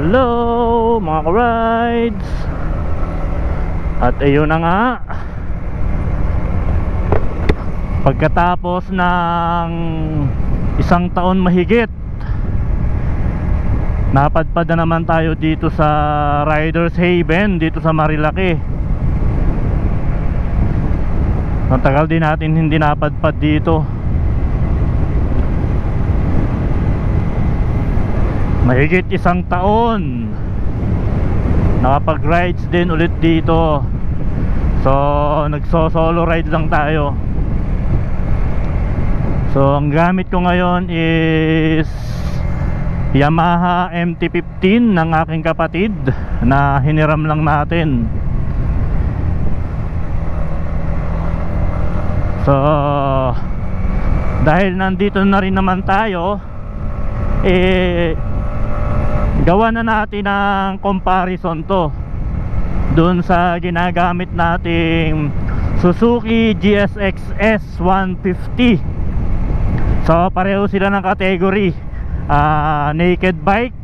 Hello mga ka-rides. At ayun na nga, pagkatapos ng isang taon mahigit, napadpad na naman tayo dito sa Riders Haven, dito sa Marilaki. Matagal din natin hindi napadpad dito. Mahigit isang taon nakapag-rides din ulit dito. So nagso-solo ride lang tayo. So ang gamit ko ngayon is Yamaha MT-15 ng aking kapatid na hiniram lang natin. So dahil nandito na rin naman tayo, gawa na natin ang comparison to dun sa ginagamit nating Suzuki GSX S150. So pareho sila ng category, naked bike,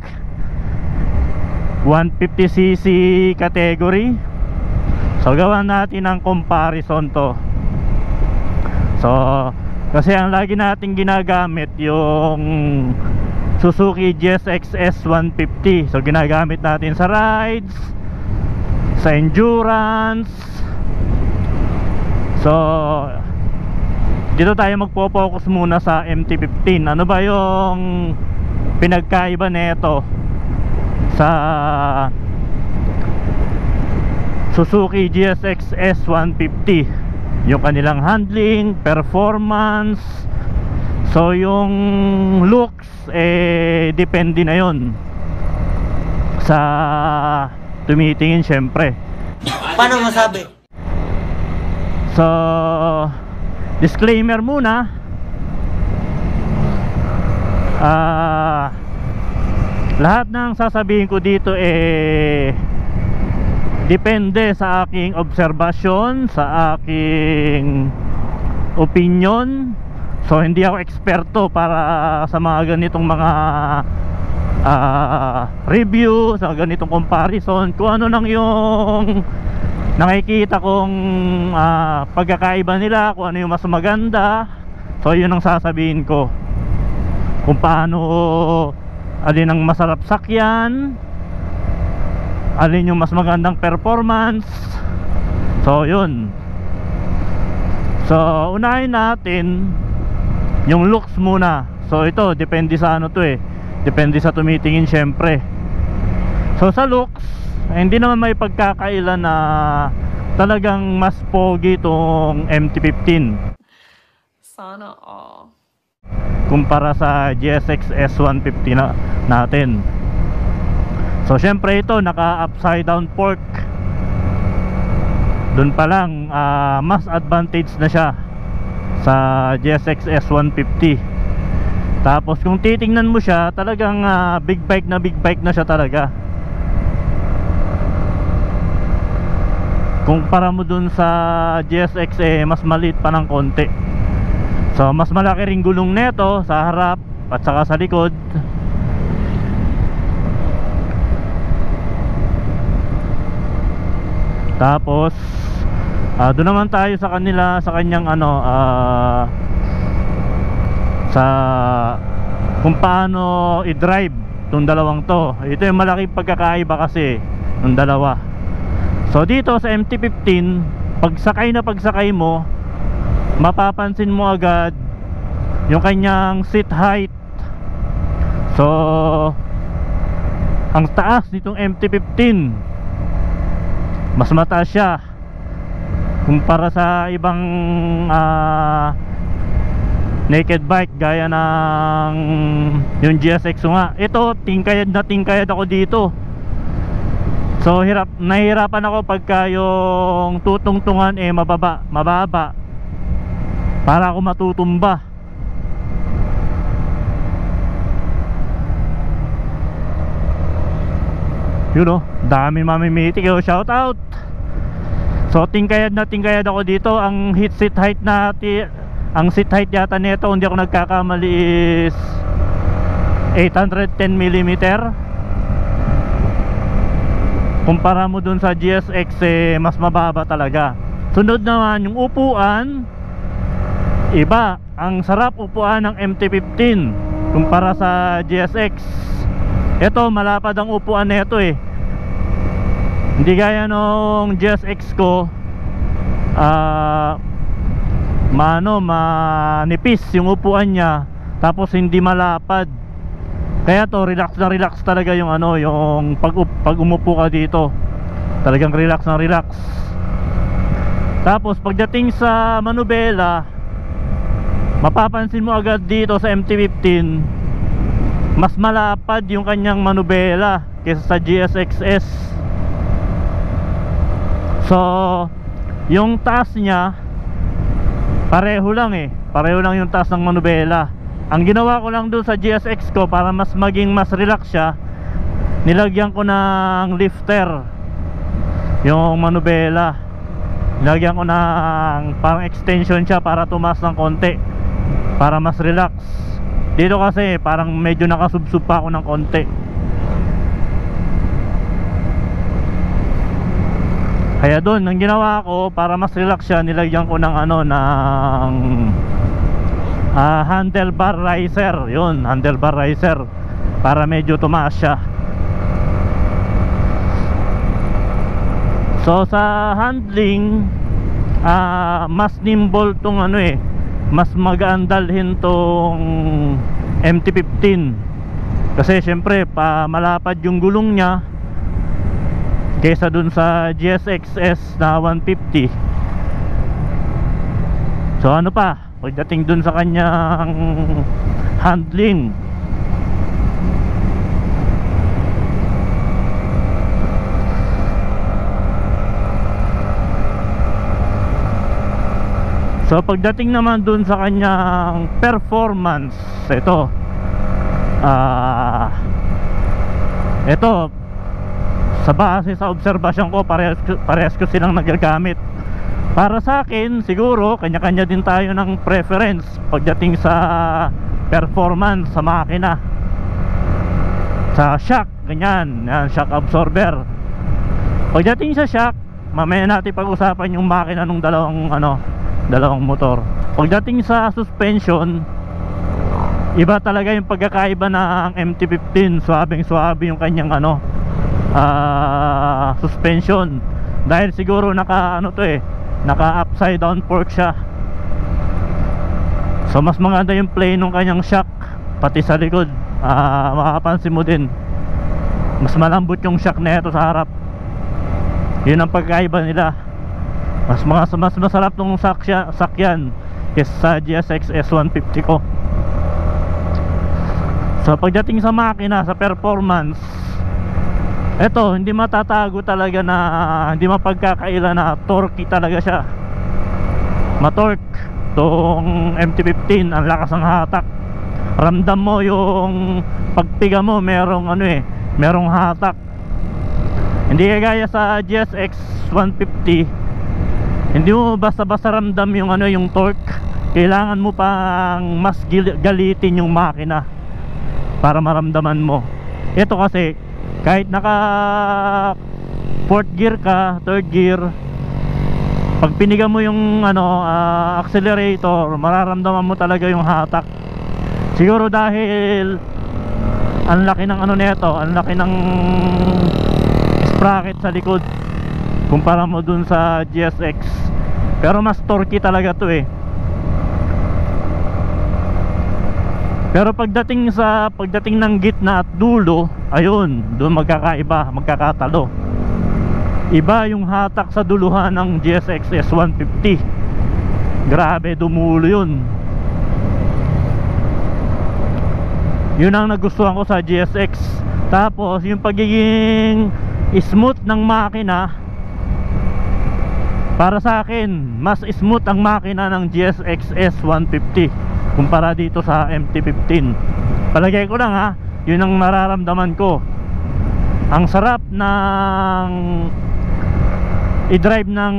150cc category. So gawa natin ang comparison to. So kasi ang lagi nating ginagamit yung Suzuki GSX S150. So ginagamit natin sa rides, sa endurance. So dito tayo magpo-focus muna sa MT-15. Ano ba yung pinagkaiba nito sa Suzuki GSX S150? Yung kanilang handling, performance. So yung looks depende na yon sa tumitingin syempre. Paano masabi? So disclaimer muna, lahat ng sasabihin ko dito depende sa aking obserbasyon, sa aking opinion. So hindi ako eksperto para sa mga ganitong mga review, sa ganitong comparison. Kung ano lang yung nakikita kong pagkakaiba nila, kung ano yung mas maganda, so yun ang sasabihin ko. Kung paano, alin ang masarap sakyan, alin yung mas magandang performance. So yun. So unahin natin yung looks muna. So ito depende sa ano to depende sa tumitingin syempre. So sa looks, hindi naman may pagkakaila na talagang mas pogi itong MT-15 sana all kumpara sa GSX S150 natin. So syempre ito naka upside down fork. Doon pa lang mas advantage na siya sa GSX S150. Tapos kung titingnan mo siya, talagang big bike na siya talaga. Kumpara mo dun sa GSX mas maliit pa ng konti. So mas malaki ring gulong neto sa harap at saka sa likod. Tapos doon naman tayo sa kanila, sa kanyang sa kung paano i-drive itong dalawang to. Ito yung malaking pagkakaiba kasi ng dalawa. So dito sa MT-15, pagsakay mo, mapapansin mo agad yung kanyang seat height. So ang taas nitong MT-15, mas mataas siya kumpara sa ibang naked bike gaya ng yung GSX nga. Ito tingkayad na tingkayad ako dito. So nahihirapan ako pagka yung tutungtungan mababa para ako matutumba. Yun dami mamimitik. Shout out. So tingkayad na tingkayad ako dito. Ang seat height natin, ang seat height yata nito, hindi ako nagkakamali, is 810 mm. Kumpara mo dun sa GSX mas mababa talaga. Sunod naman yung upuan, iba. Ang sarap upuan ng MT-15 kumpara sa GSX. Ito malapad ang upuan nito hindi gaya nung GSX ko, manipis yung upuan niya, tapos hindi malapad. Kaya to relax na relax talaga yung yung pag umupo ka dito. Talagang relax na relax. Tapos pagdating sa manubela, mapapansin mo agad dito sa MT-15 mas malapad yung kanyang manubela kaysa sa GSX-S. So yung taas niya pareho lang pareho lang yung taas ng manubela. Ang ginawa ko lang doon sa GSX ko para mas maging mas relax siya, nilagyan ko ng lifter yung manubela. Nilagyan ko ng parang extension siya para tumaas ng konti, para mas relax. Dito kasi parang medyo nakasubsub pa ako ng konti. Kaya doon, ang ginawa ko para mas relax siya, nilagyan ko ng handlebar riser. Yun, handlebar riser, para medyo tumaas siya. So sa handling, mas nimble tong mas magaan dalhin tong MT-15. Kasi syempre malapad yung gulong niya kaysa dun sa GSX-S na 150. So pagdating dun sa kanyang handling, so pagdating naman dun sa kanyang performance, ito sa base sa obserbasyon ko, parehas ko silang nagagamit. Para sa akin siguro kanya-kanya din tayo ng preference pagdating sa performance sa makina. Sa shock, ganyan, shock absorber. Pagdating sa shock, mamaya natin pag-usapan yung makina ng dalawang motor. Pagdating sa suspension, iba talaga yung pagkakaiba ng MT-15. Suabing-suabe yung kanyang suspension, dahil siguro naka upside down fork siya. So mas maganda yung play ng kanyang shock, pati sa likod. Makapansin mo din mas malambot yung shock na ito sa harap. Yun ang pagkaiba nila. Mas masarap nung sakyan kaysa sa GSX S150 ko. So pagdating sa makina, sa performance, eto hindi matatago talaga, na hindi mapagkakaila na torque talaga siya. Matorque tong MT-15, ang lakas ng hatak. Ramdam mo yung pagpiga mo, merong merong hatak. Hindi kagaya sa GSX 150, hindi mo basta-basta ramdam yung yung torque. Kailangan mo pang mas galitin yung makina para maramdaman mo. Ito kasi kahit naka 4th gear ka, 3rd gear, pag piniga mo yung accelerator, mararamdaman mo talaga yung hatak. Siguro dahil ang laki ng nito, ang laki ng sprocket sa likod kumpara mo dun sa GSX. Pero mas torquey talaga to Pero pagdating ng gitna at dulo, ayun, doon magkakaiba, magkakatalo. Iba yung hatak sa duluhan ng GSX S150. Grabe, dumulo yun. Yun ang nagustuhan ko sa GSX. Tapos yung pagiging smooth ng makina, para sa akin mas smooth ang makina ng GSX S150 kumpara dito sa MT-15. Palagay ko lang yun ang nararamdaman ko. Ang sarap ng i-drive ng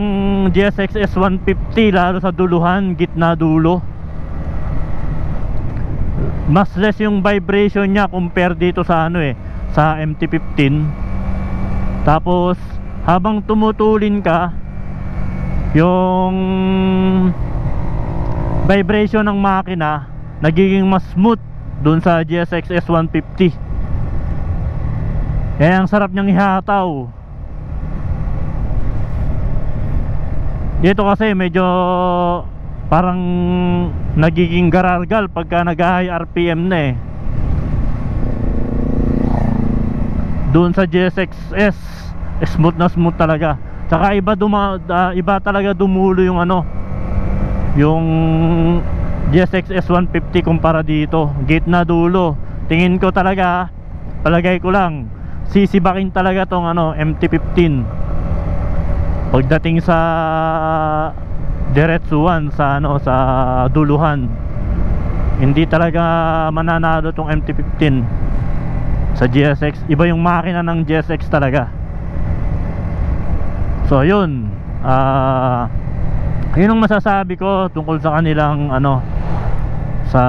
GSX S150, lalo sa duluhan, gitna dulo. Mas less yung vibration niya compare dito sa sa MT-15. Tapos habang tumutulin ka, yung vibration ng makina nagiging mas smooth dun sa GSX S150. Kaya ang sarap niyang ihataw. Dito kasi medyo parang nagiging garargal pagka nag-high RPM na eh. Doon sa GSX-S smooth na smooth talaga. Tsaka iba talaga dumulo yung ano, yung GSX S150 kumpara dito. Gate na dulo. Tingin ko talaga, palagay ko lang, sisibakin talaga tong ano, MT-15 pagdating sa diretsuhan, sa ano, sa duluhan. Hindi talaga mananalo tong MT-15 sa GSX. Iba yung makina ng GSX talaga. So yun, yun ang masasabi ko tungkol sa kanilang ano, sa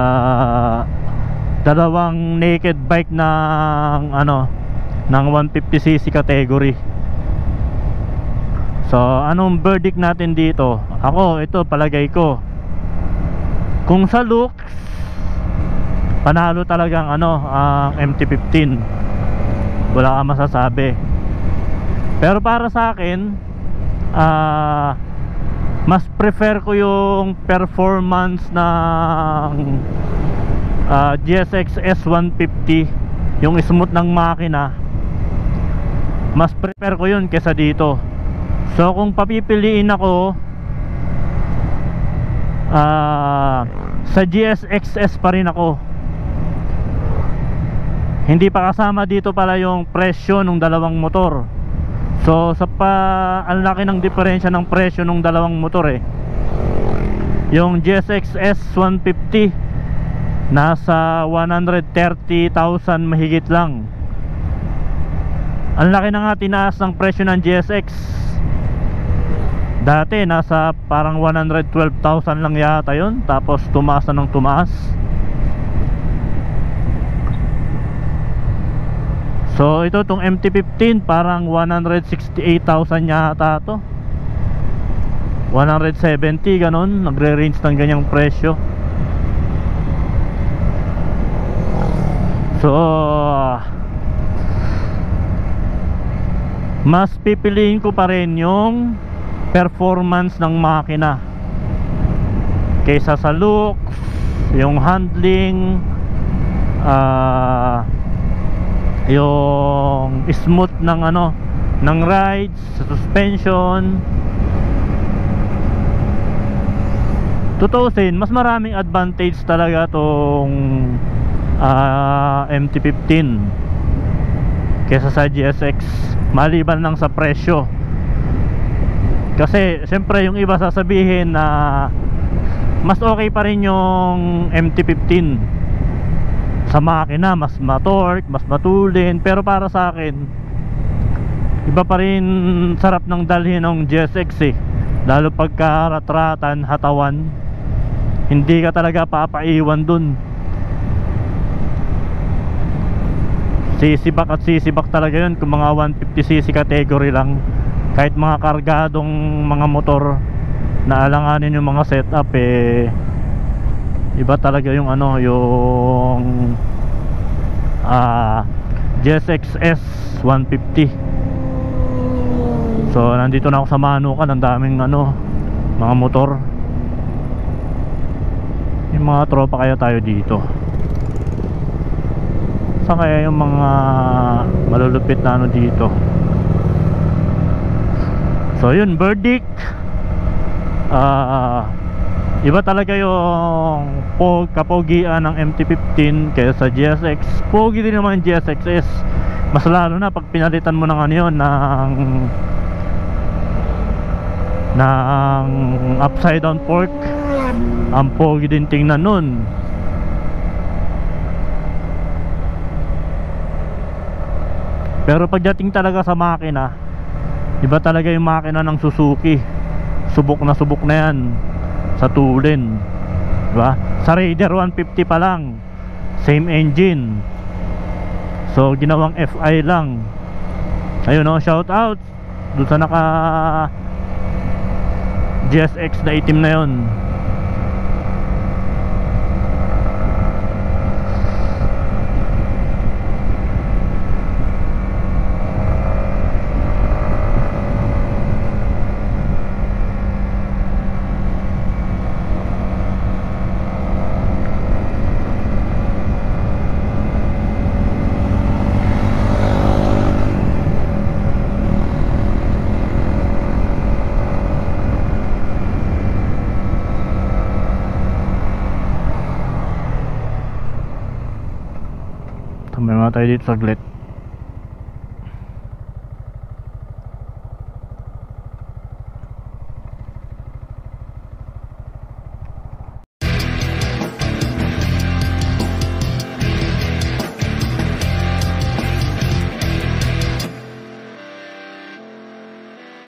dalawang naked bike ng ano, ng 150cc category. So anong verdict natin dito? Ako, ito palagay ko, kung sa looks, panalo talagang ano, ang MT-15. Wala kang masasabi. Pero para sa akin, mas prefer ko yung performance ng GSX S150, yung smooth ng makina. Mas prefer ko yun kesa dito. So kung papipiliin ako, sa GSX-S pa rin ako. Hindi pa kasama dito pala yung presyo ng dalawang motor. So ang laki ng diferensya ng presyo ng dalawang motor eh. Yung GSX-S 150 nasa 130,000 mahigit lang. Ang laki na nga tinaas ng presyo ng GSX. Dati nasa parang 112,000 lang yata yun, tapos tumaas na ng tumaas. So ito tong MT-15 parang 168,000 yata to, 170 ganon, nagre-range ng ganyang presyo. So mas pipiliin ko pa rin yung performance ng makina kaysa sa looks, yung handling, yung smooth ng ano, ng rides, suspension. Tutusin, mas maraming advantage talaga tong MT-15 kaysa sa GSX, maliban lang sa presyo. Kasi siyempre yung iba sasabihin na mas okay pa rin yung MT-15 sa makina, mas matorque, mas matulin. Pero para sa akin, iba pa rin sarap ng dalhin ng GSX eh. Lalo pagka ratratan, hatawan, hindi ka talaga papaiwan dun. Sisibak at sisibak talaga yun kung mga 150cc category lang. Kahit mga kargadong mga motor na alanganin yung mga setup eh, iba talaga yung ano, yung GSX S150. So nandito na ako sa Manukan, ang daming ano, mga motor. Yung mga tropa kaya tayo dito. Saan kaya yung mga malulupit na ano dito? So yun, verdict, iba talaga yung kapogian ng MT-15 kaya sa GSX. Pogi din naman yung GSX-S, mas lalo na pag pinalitan mo ng ano yun, ng upside down fork. Ang pogi din tingnan nun. Pero pagdating talaga sa makina, iba talaga yung makina ng Suzuki. Subok na yan sa tulin, diba? Sa Raider 150 pa lang, same engine. So ginawang FI lang. Ayun o, shout out doon sa naka GSX na itim na yun. Tambay mga tayo dito saglit.